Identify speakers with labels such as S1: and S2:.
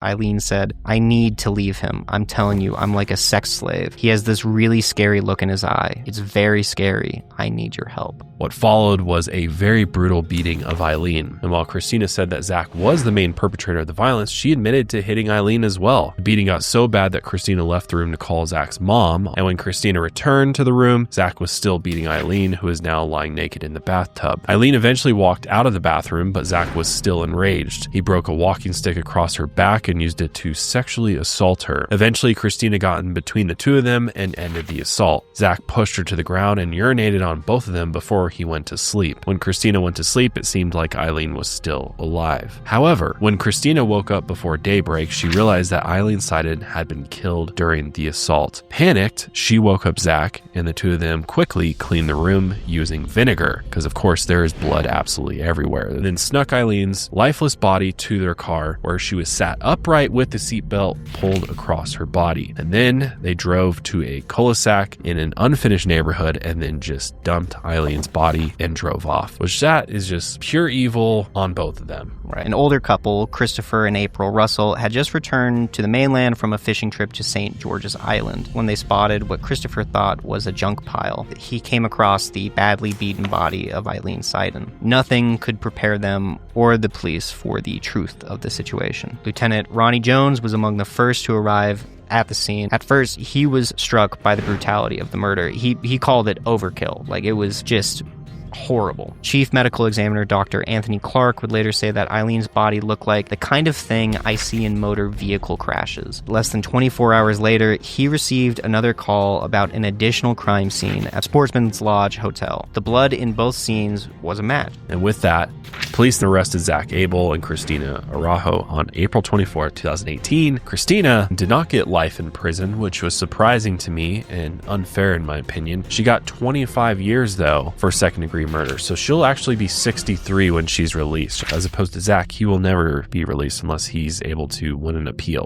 S1: Eileen said, "I need to leave him. I'm telling you, I'm like a sex slave. He has this really scary look in his eye. It's very scary. I need your help."
S2: What followed was a very brutal beating of Eileen. And while Christina said that Zach was the main perpetrator of the violence, she admitted to hitting Eileen as well. The beating got so bad that Christina left the room to call Zach's mom. And when Christina returned to the room, Zach was still beating Eileen, who is now lying naked in the bathtub. Eileen eventually walked out of the bathroom, but Zach was still enraged. He broke a walking stick across her back and used it to sexually assault her. Eventually, Christina got in between the two of them and ended the assault. Zach pushed her to the ground and urinated on both of them before he went to sleep. When Christina went to sleep, it seemed like Eileen was still alive. However, when Christina woke up before daybreak, she realized that Eileen Seiden had been killed during the assault. Panicked, she woke up Zach, and the two of them quickly cleaned the room using vinegar, because of course there is blood absolutely everywhere, and then snuck Eileen's lifeless body to their car, where she was sat upright with the seatbelt pulled across her body. And then they drove to a cul-de-sac in an unfinished neighborhood and then just dumped Eileen's body and drove off, which that is just pure evil on both of them.
S1: Right. An older couple, Christopher and April Russell, had just returned to the mainland from a fishing trip to St. George's Island when they spotted what Christopher thought was a junk pile. He came across the badly beaten body of Eileen Seiden. Nothing could prepare them or the police for the truth of the situation. Lieutenant Ronnie Jones was among the first to arrive at the scene. At first, he was struck by the brutality of the murder. He called it overkill. Like, it was just horrible. Chief Medical Examiner Dr. Anthony Clark would later say that Eileen's body looked like the kind of thing I see in motor vehicle crashes. Less than 24 hours later, he received another call about an additional crime scene at Sportsman's Lodge Hotel. The blood in both scenes was a match.
S2: And with that, police arrested Zach Abel and Christina Araujo on April 24, 2018. Christina did not get life in prison, which was surprising to me and unfair in my opinion. She got 25 years though for second-degree murder, so she'll actually be 63 when she's released, as opposed to Zach. He will never be released unless he's able to win an appeal.